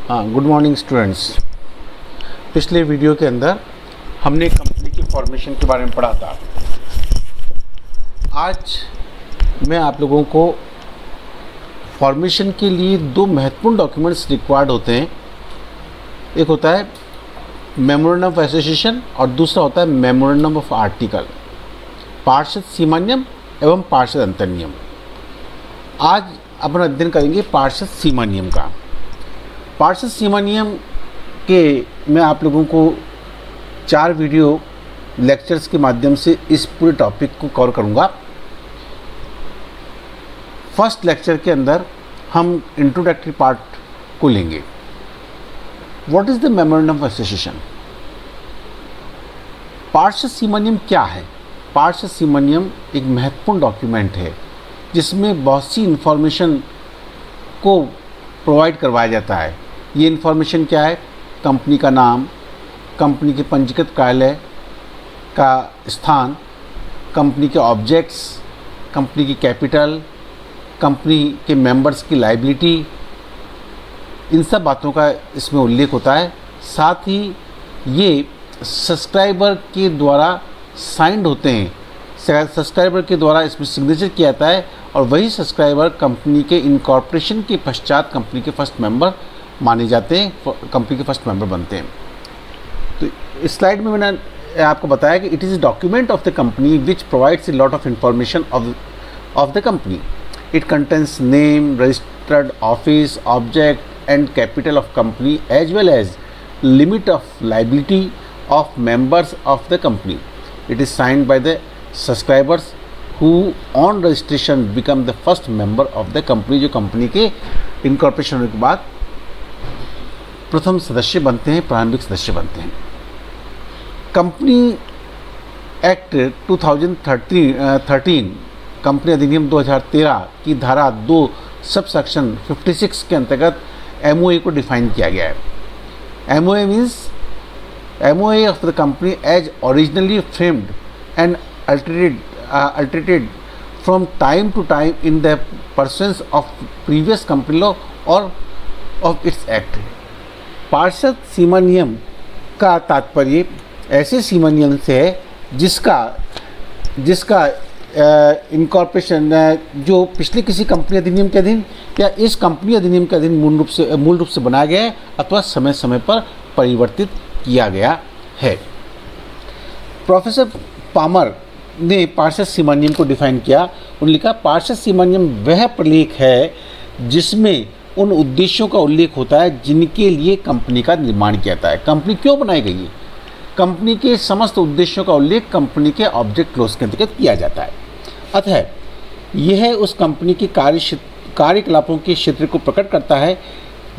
हाँ, good morning students. पिछले video के अंदर हमने कंपनी की फॉर्मेशन के बारे में पढ़ा था। आज मैं आप लोगों को फॉर्मेशन के लिए दो महत्वपूर्ण डॉक्यूमेंट्स रिक्वायर्ड होते हैं। एक होता है मेमोरेंडम ऑफ एसोसिएशन और दूसरा होता है मेमोरेंडम ऑफ आर्टिकल, पार्षद सीमानियम एवं पार्षद अंतरनियम। आज अपन अध्ययन करेंगे पार्षद सीमानियम का। पार्षद सीमानियम के मैं आप लोगों को 4 वीडियो लेक्चर्स के माध्यम से इस पूरे टॉपिक को कवर करूंगा। फर्स्ट लेक्चर के अंदर हम इंट्रोडक्टरी पार्ट को लेंगे। What is the memorandum of association? पार्षद सीमानियम क्या है? पार्षद सीमानियम एक महत्वपूर्ण डॉक्यूमेंट है जिसमें बहुत सी इंफॉर्मेशन को प्रोवाइड करवाया जाता है। ये इन्फॉर्मेशन क्या है? कंपनी का नाम, कंपनी के पंजीकृत कार्यालय का स्थान, कंपनी के ऑब्जेक्ट्स, कंपनी की कैपिटल, कंपनी के मेंबर्स की लायबिलिटी, इन सब बातों का इसमें उल्लेख होता है। साथ ही ये सब्सक्राइबर के द्वारा साइंड होते हैं, सब्सक्राइबर के द्वारा इसमें सिग्नेचर किया जाता है और वही सब्सक्राइबर कंपनी के इनकॉर्पोरेशन के पश्चात कंपनी के फर्स्ट मेंबर माने जाते हैं, कंपनी के फर्स्ट मेंबर बनते हैं। तो इस स्लाइड में मैंने आपको बताया कि it is document of the company which provides a lot of information of the company. It contains name, registered office, object and capital of company as well as limit of liability of members of the company. It is signed by the subscribers who on registration become the first member of the company, जो company के incorporation होने के बाद प्रथम सदस्य बनते हैं, प्रारंभिक सदस्य बनते हैं। कंपनी एक्ट 2013 कंपनी अधिनियम 2013 की धारा 2 सब सेक्शन 56 के अंतर्गत MOA को डिफाइन किया गया है। MOA means MOA of the company as originally framed and alterated from time to time in the pursuance of previous company law or of its act। पार्षद सीमानियम का तात्पर्य ऐसे सीमानियम से है जिसका इनकॉर्पोरेशन जो पिछले किसी कंपनी अधिनियम के अधीन या इस कंपनी अधिनियम के अधीन मूल रूप से बनाया गया है अथवा समय समय पर परिवर्तित किया गया है। प्रोफेसर पामर ने पार्षद सीमानियम को डिफाइन किया। उन्होंने लिखा, पार्षद सीमानियम वह प्रलेख है जिसमें उन उद्देश्यों का उल्लेख होता है जिनके लिए कंपनी का निर्माण किया जाता है। कंपनी क्यों बनाई गई है? कंपनी के समस्त उद्देश्यों का उल्लेख कंपनी के ऑब्जेक्ट क्लोज के अंतर्गत किया जाता है। अतः यह उस कंपनी के कार्यकलापों के क्षेत्र को प्रकट करता है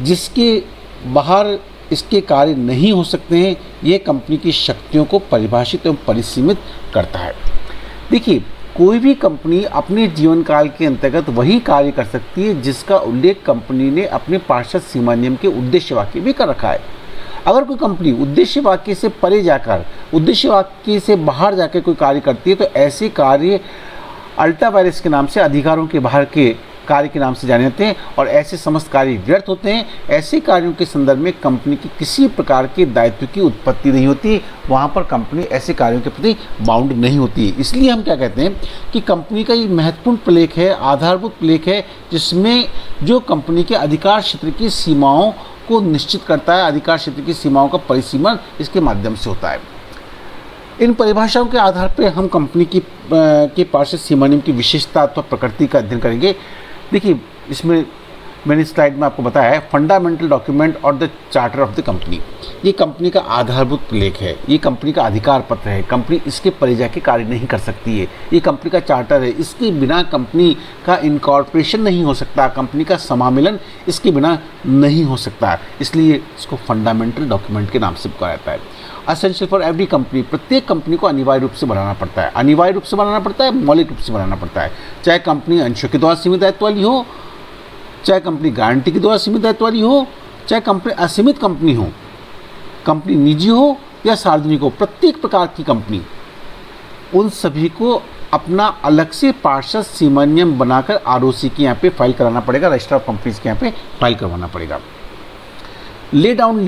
जिसके बाहर इसके कार्य नहीं हो सकते हैं। यह कंपनी की शक्तियों को परिभाषित एवं परिसीमित करता है। देखिए, कोई भी कंपनी अपने जीवन काल के अंतर्गत वही कार्य कर सकती है जिसका उल्लेख कंपनी ने अपने पार्षद सीमानियम के उद्देश्य वाक्य में कर रखा है। अगर कोई कंपनी उद्देश्य वाक्य से परे जाकर, उद्देश्य वाक्य से बाहर जाकर कोई कार्य करती है तो ऐसे कार्य अल्टा वायरस के नाम से, अधिकारों के बाहर के कार्य के नाम से जाने जाते हैं और ऐसे समस्त कार्य व्यर्थ होते हैं। ऐसे कार्यों के संदर्भ में कंपनी की किसी प्रकार के दायित्व की उत्पत्ति नहीं होती। वहाँ पर कंपनी ऐसे कार्यों के प्रति बाउंड नहीं होती है। इसलिए हम क्या कहते हैं कि कंपनी का ये महत्वपूर्ण प्रलेख है, आधारभूत प्रलेख है, जिसमें जो कंपनी के अधिकार क्षेत्र की सीमाओं को निश्चित करता है। अधिकार क्षेत्र की सीमाओं का परिसीमन इसके माध्यम से होता है। इन परिभाषाओं के आधार पर हम कंपनी के पार्षद सीमानियम की विशेषता अथवा प्रकृति का अध्ययन करेंगे। देखिए, इसमें मैंने स्लाइड में आपको बताया है फंडामेंटल डॉक्यूमेंट और the charter of the company. ये कंपनी का आधारभूत प्रलेख है, ये कंपनी का अधिकार पत्र है। कंपनी इसके परे जाके कार्य नहीं कर सकती है। ये कंपनी का चार्टर है, इसके बिना कंपनी का इनकॉर्पोरेशन नहीं हो सकता, कंपनी का समामेलन इसके बिना नहीं हो सकता। इसलिए इसको फंडामेंटल डॉक्यूमेंट के नाम से पुकारा जाता है। असेंशियल फॉर एवरी कंपनी, प्रत्येक कंपनी को अनिवार्य रूप से बनाना पड़ता है। अनिवार्य रूप से बनाना पड़ता है, मौलिक रूप से बनाना पड़ता है। चाहे कंपनी अंशों के द्वारा सीमित दायित्व वाली हो, चाहे कंपनी गारंटी के द्वारा सीमित दायित्व वाली हो, चाहे कंपनी असीमित कंपनी हो, कंपनी निजी हो या सार्वजनिक हो, प्रत्येक प्रकार की कंपनी, उन सभी को अपना अलग से पार्षद सीमानियम बनाकर ROC के यहाँ पे फाइल कराना पड़ेगा, रजिस्टर ऑफ कंपनीज के यहाँ पे फाइल करवाना पड़ेगा। Lay down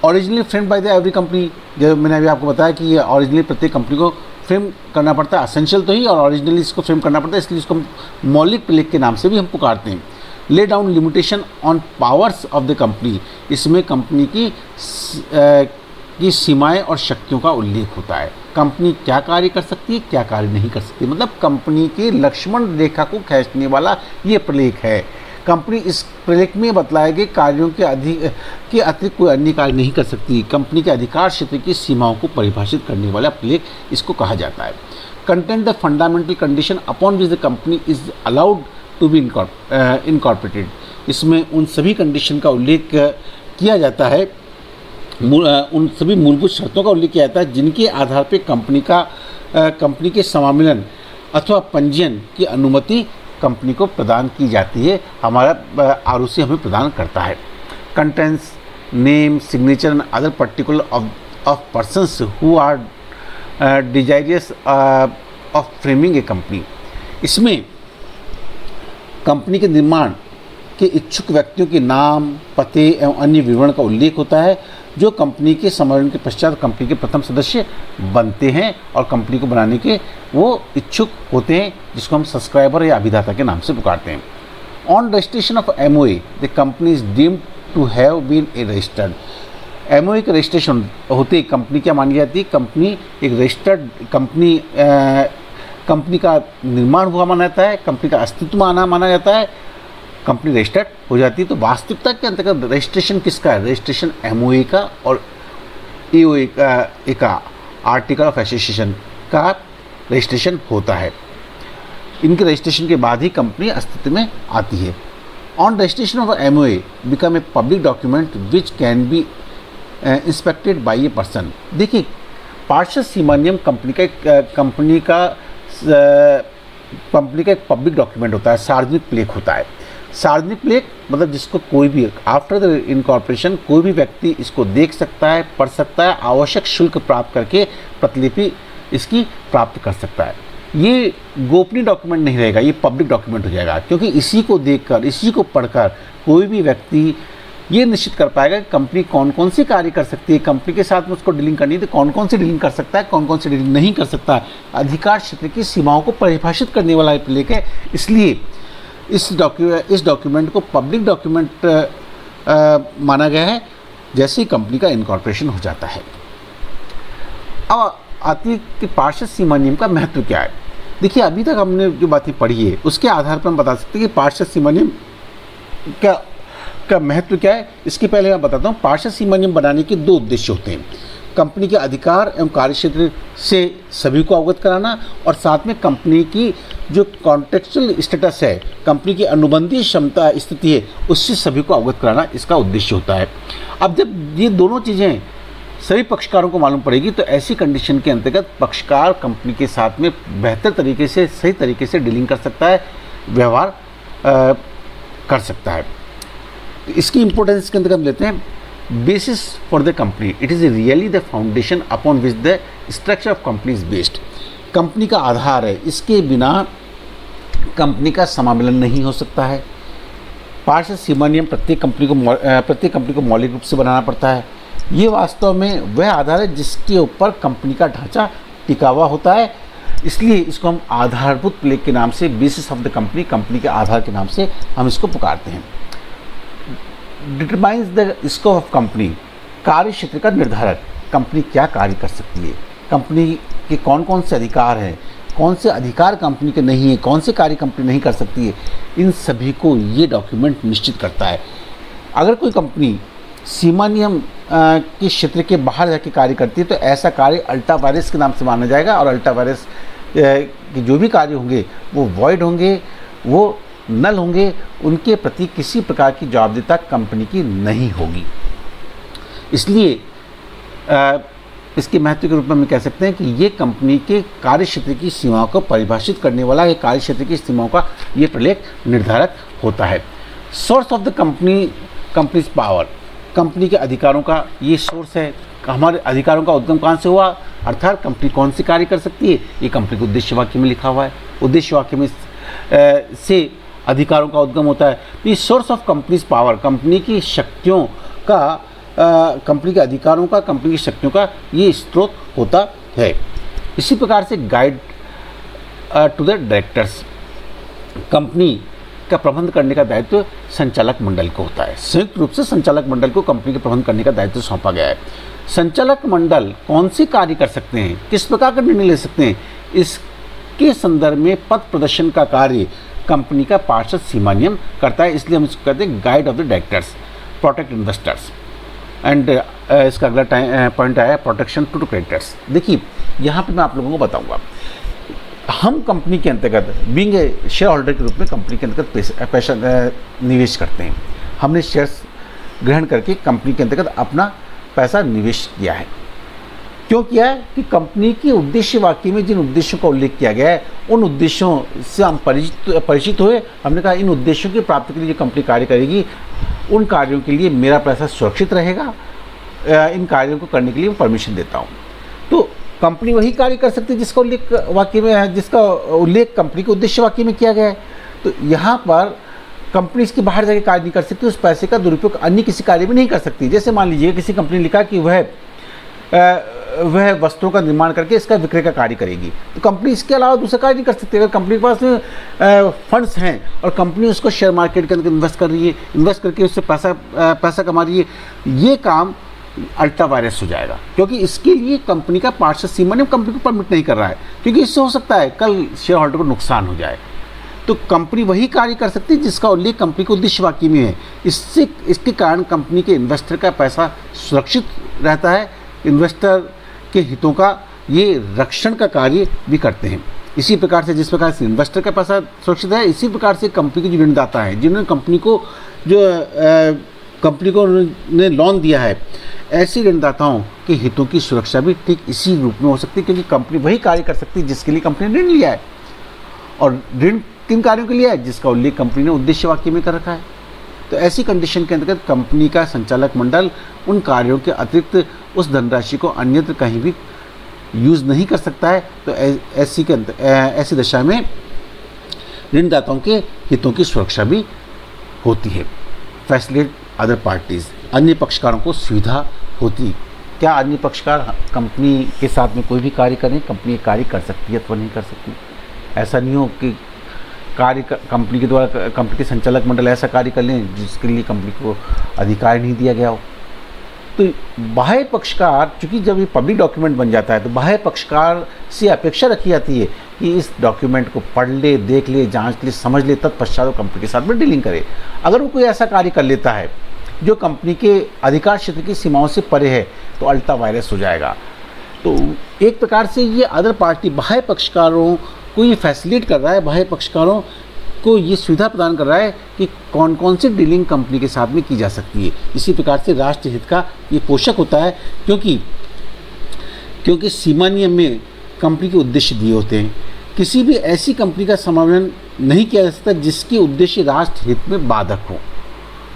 originally frame by the every company, जब मैंने अभी आपको बताया कि ये ओरिजिनली प्रत्येक कंपनी को फ्रेम करना पड़ता है, असेंशियल तो ही, और ओरिजिनली इसको फ्रेम करना पड़ता है, इसलिए इसको मौलिक प्रलेख के नाम से भी हम पुकारते हैं। Lay down limitation on powers of the company, इसमें कंपनी की सीमाएं और शक्तियों का उल्लेख होता है। कंपनी क्या कार्य कर सकती है, क्या कार्य नहीं कर सकती, मतलब कंपनी के लक्ष्मण रेखा को खींचने वाला ये प्रलेख है। कंपनी इस प्रलेख में बतलाए गए कार्यों के अतिरिक्त कोई अन्य कार्य नहीं कर सकती। कंपनी के अधिकार क्षेत्र की सीमाओं को परिभाषित करने वाला प्रलेख इसको कहा जाता है। Content the fundamental condition upon which the company is allowed to be incorporated, इसमें उन सभी कंडीशन का उल्लेख किया जाता है, उन सभी मूलभूत शर्तों का उल्लेख किया जाता है जिनके आधार पर कंपनी के समामेलन अथवा पंजीयन की अनुमति कंपनी को प्रदान की जाती है। हमारा आरओसी हमें प्रदान करता है। Contents name signature and other particular of persons who are desirous of framing a company, इसमें कंपनी के निर्माण के इच्छुक व्यक्तियों के नाम, पते एवं अन्य विवरण का उल्लेख होता है जो कंपनी के समारोह के पश्चात कंपनी के प्रथम सदस्य बनते हैं और कंपनी को बनाने के वो इच्छुक होते हैं, जिसको हम सब्सक्राइबर या अभिदाता के नाम से पुकारते हैं। On registration of MOA the company is deemed to have been a registered, MOA का रजिस्ट्रेशन होते ही कंपनी क्या मानी जाती है, कंपनी एक रजिस्टर्ड कंपनी का निर्माण हुआ माना जाता है, कंपनी का अस्तित्व माना जाता है, कंपनी रजिस्टर्ड हो जाती है। तो वास्तविकता के अंतर्गत रजिस्ट्रेशन किसका है, रजिस्ट्रेशन एमओए का और एओए का आर्टिकल ऑफ एसोसिएशन का रजिस्ट्रेशन होता है। इनके रजिस्ट्रेशन के बाद ही कंपनी अस्तित्व में आती है। On registration of MOA become a public document which can be inspected by a person. देखिए, पार्षद सीमा नियम कंपनी का एक पब्लिक डॉक्यूमेंट होता है, सार्वजनिक प्लेख होता है। सार्वजनिक प्लेख मतलब जिसको कोई भी आफ्टर द इनकॉर्पोरेशन कोई भी व्यक्ति इसको देख सकता है, पढ़ सकता है, आवश्यक शुल्क प्राप्त करके प्रतिलिपि इसकी प्राप्त कर सकता है। ये गोपनीय डॉक्यूमेंट नहीं रहेगा, ये पब्लिक डॉक्यूमेंट हो जाएगा, क्योंकि इसी को देखकर, इसी को पढ़कर कोई भी व्यक्ति ये निश्चित कर पाएगा कि कंपनी कौन कौन से कार्य कर सकती है, कंपनी के साथ में उसको डीलिंग करनी है तो कौन कौन से डीलिंग कर सकता है, कौन कौन से डीलिंग नहीं कर सकता। अधिकार क्षेत्र की सीमाओं को परिभाषित करने वाला प्लेख है, इसलिए इस डॉक्यूमेंट को पब्लिक डॉक्यूमेंट माना गया है जैसे ही कंपनी का इनकॉर्पोरेशन हो जाता है। अब आती है कि पार्षद सीमा नियम का महत्व क्या है। देखिए, अभी तक हमने जो बातें पढ़ी है उसके आधार पर हम बता सकते हैं कि पार्षद सीमा नियम का महत्व क्या है। इसके पहले मैं बताता हूँ, पार्षद सीमा नियम बनाने के दो उद्देश्य होते हैं। कंपनी के अधिकार एवं कार्यक्षेत्र से सभी को अवगत कराना और साथ में कंपनी की जो कॉन्टेक्चुअल स्टेटस है, कंपनी की अनुबंधीय क्षमता स्थिति है, उससे सभी को अवगत कराना इसका उद्देश्य होता है। अब जब ये दोनों चीज़ें सभी पक्षकारों को मालूम पड़ेगी तो ऐसी कंडीशन के अंतर्गत पक्षकार कंपनी के साथ में बेहतर तरीके से, सही तरीके से डीलिंग कर सकता है, व्यवहार कर सकता है। इसकी इंपॉर्टेंस के अंतर्गत लेते हैं, basis for the company, it is really the foundation upon which the structure of company is based. Company का आधार है, इसके बिना कंपनी का समामेलन नहीं हो सकता है। पार्षद सीमा नियम प्रत्येक कंपनी को मौलिक रूप से बनाना पड़ता है। ये वास्तव में वह आधार है जिसके ऊपर कंपनी का ढांचा टिका हुआ होता है, इसलिए इसको हम आधारभूत प्लेख के नाम से, बेसिस ऑफ द कंपनी के आधार के नाम से हम इसको पुकारते हैं। Determines the scope of company, कार्य क्षेत्र का निर्धारक, कंपनी क्या कार्य कर सकती है, कंपनी के कौन कौन से अधिकार हैं, कौन से अधिकार कंपनी के नहीं है, कौन से कार्य कंपनी नहीं कर सकती है, इन सभी को ये डॉक्यूमेंट निश्चित करता है। अगर कोई कंपनी सीमा नियम के क्षेत्र के बाहर जाके कार्य करती है तो ऐसा कार्य अल्टा वायरस के नाम से माना जाएगा और अल्टा वायरस के जो भी कार्य होंगे वो वॉइड होंगे, वो नल होंगे, उनके प्रति किसी प्रकार की जवाबदेहिता कंपनी की नहीं होगी। इसलिए इसके महत्व के रूप में हम कह सकते हैं कि ये कंपनी के कार्य क्षेत्र की सीमाओं को परिभाषित करने वाला, ये कार्य क्षेत्र की सीमाओं का ये प्रलेख निर्धारक होता है। Source of the companies power, company के अधिकारों का ये सोर्स है। हमारे अधिकारों का उद्गम कहाँ से हुआ, अर्थात कंपनी कौन से कार्य कर सकती है, ये कंपनी के उद्देश्य वाक्य में लिखा हुआ है। उद्देश्य वाक्य में से अधिकारों का उद्गम होता है। तो ये source of companies power, company की शक्तियों का, कंपनी के अधिकारों का, कंपनी की शक्तियों का ये स्रोत होता है। इसी प्रकार से guide to the directors, company का प्रबंध करने का दायित्व संचालक मंडल को होता है। संयुक्त रूप से संचालक मंडल को कंपनी के प्रबंध करने का दायित्व सौंपा गया है। संचालक मंडल कौन से कार्य कर सकते हैं, किस प्रकार का निर्णय ले सकते हैं, इसके संदर्भ में पद प्रदर्शन का कार्य कंपनी का पार्षद सीमा नियम करता है। इसलिए हम इसको कहते हैं guide of the directors, protect investors. And इसका अगला पॉइंट आया प्रोटेक्शन टू क्रेडिटर्स। देखिए यहाँ पे मैं आप लोगों को बताऊंगा, हम कंपनी के अंतर्गत बीइंग ए शेयर होल्डर के रूप में कंपनी के अंतर्गत पैसा निवेश करते हैं। हमने शेयर्स ग्रहण करके कंपनी के अंतर्गत अपना पैसा निवेश किया है। क्यों किया है कि कंपनी के उद्देश्य वाक्य में जिन उद्देश्यों का उल्लेख किया गया है उन उद्देश्यों से हम परिचित हुए। हमने कहा इन उद्देश्यों की प्राप्ति के लिए जो कंपनी कार्य करेगी उन कार्यों के लिए मेरा पैसा सुरक्षित रहेगा, इन कार्यों को करने के लिए मैं परमिशन देता हूँ। तो कंपनी वही कार्य कर सकती है जिसका उल्लेख वाक्य में है, जिसका उल्लेख कंपनी के उद्देश्य वाक्य में किया गया है। तो यहाँ पर कंपनी इसके बाहर जाके कार्य नहीं कर सकती, उस पैसे का दुरुपयोग अन्य किसी कार्य में नहीं कर सकती। जैसे मान लीजिए किसी कंपनी ने लिखा कि वह वस्तुओं का निर्माण करके इसका विक्रय का कार्य करेगी, तो कंपनी इसके अलावा दूसरा कार्य नहीं कर सकती। अगर कंपनी के पास फंड्स हैं और कंपनी उसको शेयर मार्केट के अंदर इन्वेस्ट कर रही है, इन्वेस्ट करके उससे पैसा कमा रही है, ये काम अल्ट्रा वायरस हो जाएगा, क्योंकि इसके लिए कंपनी का पार्षद सीमा नियम कंपनी को परमिट नहीं कर रहा है, क्योंकि इससे हो सकता है कल शेयर होल्डर को नुकसान हो जाए। तो कंपनी वही कार्य कर सकती है जिसका उल्लेख कंपनी के उद्देश्य वाक्य में है। इसके कारण कंपनी के इन्वेस्टर का पैसा सुरक्षित रहता है, इन्वेस्टर के हितों का ये रक्षण का कार्य भी करते हैं। इसी प्रकार से जिस प्रकार से इन्वेस्टर का पैसा सुरक्षित है, इसी प्रकार से कंपनी के जो ऋणदाता हैं, जिन्होंने कंपनी को ने लोन दिया है, ऐसे ऋणदाताओं के हितों की सुरक्षा भी ठीक इसी रूप में हो सकती है, क्योंकि कंपनी वही कार्य कर सकती है जिसके लिए कंपनी ने ऋण लिया है। और ऋण किन कार्यों के लिए है, जिसका उल्लेख कंपनी ने उद्देश्य वाक्य में कर रखा है। तो ऐसी कंडीशन के अंतर्गत कंपनी का संचालक मंडल उन कार्यों के अतिरिक्त उस धनराशि को अन्यत्र कहीं भी यूज़ नहीं कर सकता है। तो ऐसी दशा में ऋणदाताओं के हितों की सुरक्षा भी होती है। फैसिलिटेट अदर पार्टीज़, अन्य पक्षकारों को सुविधा होती। क्या अन्य पक्षकार कंपनी के साथ में कोई भी कार्य करें, कंपनी कार्य कर सकती है अथवा नहीं कर सकती? ऐसा नहीं हो कि कंपनी के द्वारा कंपनी के संचालक मंडल ऐसा कार्य कर लें जिसके लिए कंपनी को अधिकार नहीं दिया गया हो। तो बाह्य पक्षकार, चूँकि जब ये पब्लिक डॉक्यूमेंट बन जाता है तो बाह्य पक्षकार से अपेक्षा रखी जाती है कि इस डॉक्यूमेंट को पढ़ ले, देख ले, जांच ले, समझ ले, तत्पश्चात वो कंपनी के साथ में डीलिंग करे। अगर वो कोई ऐसा कार्य कर लेता है जो कंपनी के अधिकार क्षेत्र की सीमाओं से परे है तो अल्ट्रा वायरस हो जाएगा। तो एक प्रकार से ये अदर पार्टी बाह्य पक्षकारों को ये फैसिलिटेट कर रहा है, बाह्य पक्षकारों को ये सुविधा प्रदान कर रहा है कि कौन कौन सी डीलिंग कंपनी के साथ में की जा सकती है। इसी प्रकार से राष्ट्र हित का ये पोषक होता है, क्योंकि सीमा नियम में कंपनी के उद्देश्य दिए होते हैं। किसी भी ऐसी कंपनी का समावेशन नहीं किया जा सकता जिसके उद्देश्य राष्ट्र हित में बाधक हो,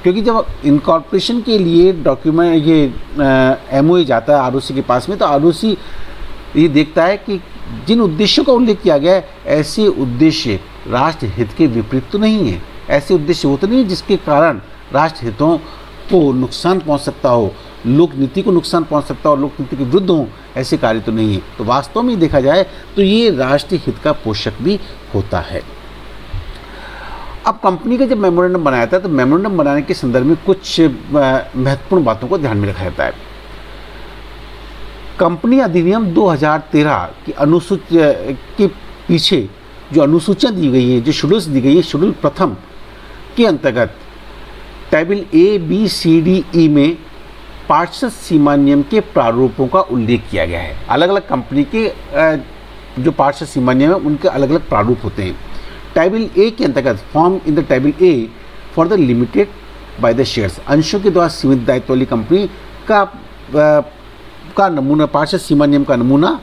क्योंकि जब इनकॉर्पोरेशन के लिए डॉक्यूमेंट ये MOA जाता है ROC के पास में, तो ROC ये देखता है कि जिन उद्देश्यों का उल्लेख किया गया है ऐसे उद्देश्य राष्ट्र हित के विपरीत तो नहीं है, ऐसे उद्देश्य होते नहीं जिसके कारण राष्ट्र हितों को नुकसान पहुंच सकता हो, लोक नीति को नुकसान पहुंच सकता हो, लोक नीति के विरुद्ध हो, ऐसे कार्य तो नहीं है। तो वास्तव में देखा जाए तो ये राष्ट्रीय हित का पोषक भी होता है। अब कंपनी का जब मेमोरेंडम बनाया था तो मेमोरेंडम बनाने के संदर्भ में कुछ महत्वपूर्ण बातों को ध्यान में रखा जाता है। कंपनी अधिनियम 2013 की अनुसूची के पीछे जो अनुसूचियाँ दी गई हैं, जो शेड्यूल्स दी गई है, शेड्यूल प्रथम के अंतर्गत टेबल ABCDE में पार्षद सीमा नियम के प्रारूपों का उल्लेख किया गया है। अलग अलग कंपनी के जो पार्षद सीमा नियम है उनके अलग अलग प्रारूप होते हैं। टेबल A के अंतर्गत form in the table A for the limited by the shares, अंशों के द्वारा सीमित दायित्व वाली कंपनी का नमूना, पार्षद सीमा नियम का नमूना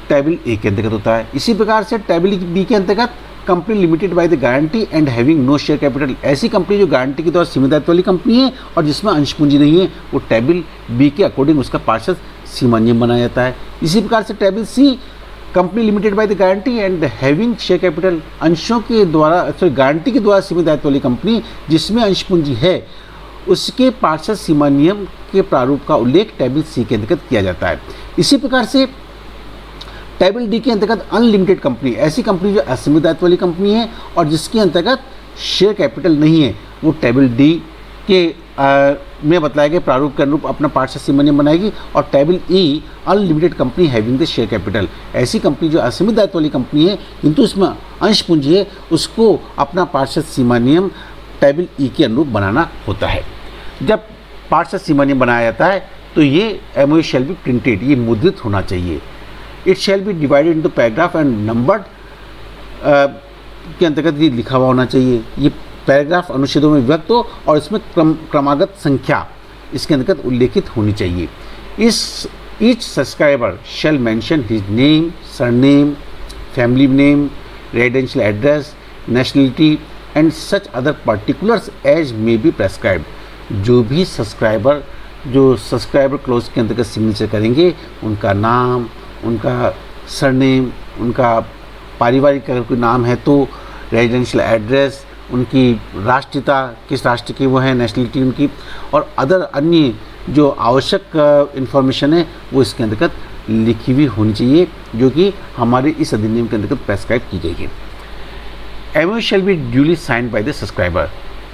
टेबल A के अंतर्गत होता है। इसी प्रकार से टेबल B के अंतर्गत company limited by the guarantee and having no share capital, ऐसी कंपनी जो गारंटी के द्वारा सीमित दायित्व वाली कंपनी है और जिसमें अंश पूंजी नहीं है, वो टेबल B के अकॉर्डिंग उसका पार्षद सीमा नियम बनाया जाता है। इसी प्रकार से table C company limited by the guarantee and having share capital, अंशों के द्वारा गारंटी के द्वारा सीमित दायित्व वाली कंपनी जिसमें अंश पूंजी है उसके पार्षद सीमा नियम के प्रारूप का उल्लेख टेबल सी के अंतर्गत किया जाता है। इसी प्रकार से टेबल डी के अंतर्गत अनलिमिटेड कंपनी, ऐसी कंपनी जो असीमित दायित्व वाली कंपनी है और जिसके अंतर्गत शेयर कैपिटल नहीं है, वो टेबल डी के में बताया गया प्रारूप के अनुरूप अपना पार्षद सीमा नियम बनाएगी। और table E unlimited company having the share capital, ऐसी कंपनी जो असीमित दायित्व वाली कंपनी है किंतु उसमें अंश पूंजी है, उसको अपना पार्षद सीमा नियम टेबल ई के अनुरूप बनाना होता है। जब पार्षद सीमा नियम बनाया जाता है तो ये एमओयू शैल बी प्रिंटेड, ये मुद्रित होना चाहिए। It shall be divided into paragraph and numbered के अंतर्गत ये लिखा हुआ होना चाहिए। ये पैराग्राफ अनुच्छेदों में विभक्त हो और इसमें क्रमागत संख्या इसके अंतर्गत उल्लेखित होनी चाहिए। Each subscriber shall mention his name, surname, family name, residential address, nationality and such other particulars as may be prescribed. जो भी सब्सक्राइबर क्लोज के अंतर्गत सिग्नेचर करेंगे, उनका नाम, उनका सरनेम, उनका पारिवारिक अगर कोई नाम है तो रेजिडेंशियल एड्रेस, उनकी राष्ट्रीयता, किस राष्ट्र की वो है, नेशनलिटी उनकी, और अदर अन्य जो आवश्यक इन्फॉर्मेशन है वो इसके अंतर्गत लिखी हुई होनी चाहिए, जो कि हमारे इस अधिनियम के अंतर्गत प्रेस्क्राइब की गई है। MOU shall be duly signed by the subscriber,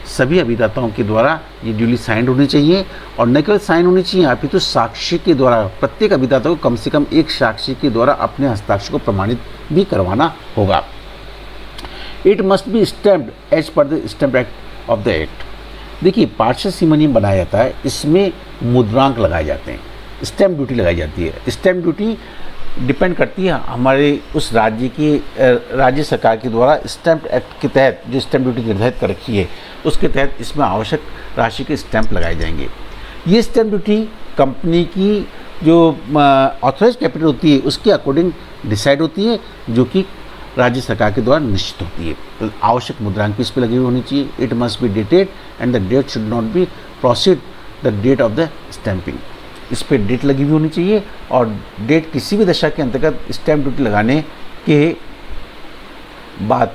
सभी अभिदाताओं के द्वारा ये ड्यूली साइंड होनी चाहिए। और न केवल साइन होनी चाहिए, अपितु साक्षी के द्वारा, प्रत्येक अभिदाता को कम से कम एक साक्षी के द्वारा अपने हस्ताक्षर को प्रमाणित भी करवाना होगा। It must be stamped as per the stamp act of the act. देखिए, पार्षद सीमा नियम बनाया जाता है, इसमें मुद्रांक लगाए जाते हैं, स्टैम्प ड्यूटी लगाई जाती है। स्टैम्प ड्यूटी डिपेंड करती है हमारे उस राज्य की राज्य सरकार के द्वारा स्टैम्प एक्ट के तहत जो स्टैम्प ड्यूटी निर्धारित कर रखी है, उसके तहत इसमें आवश्यक राशि के स्टैम्प लगाए जाएंगे। ये स्टैम्प ड्यूटी कंपनी की जो ऑथराइज कैपिटल होती है उसके अकॉर्डिंग डिसाइड होती है, जो कि राज्य सरकार के द्वारा निश्चित होती है। तो आवश्यक मुद्रांक भी इस पर लगी हुई होनी चाहिए। It must be dated and the date should not be proceed the date of the stamping, इस पर डेट लगी हुई होनी चाहिए। और डेट किसी भी दशा के अंतर्गत स्टैम्प ड्यूटी लगाने के बाद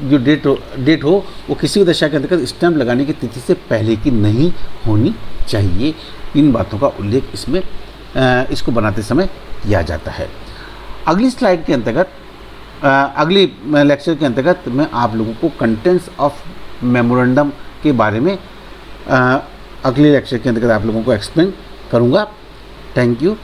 जो डेट हो वो किसी भी दशा के अंतर्गत स्टैम्प लगाने की तिथि से पहले की नहीं होनी चाहिए। इन बातों का उल्लेख इसमें इसको बनाते समय किया जाता है। अगली स्लाइड के अंतर्गत अगली लेक्चर के अंतर्गत मैं आप लोगों को कंटेंट्स ऑफ मेमोरेंडम के बारे में अगले लेक्चर के अंतर्गत आप लोगों को एक्सप्लेन करूँगा। Thank you.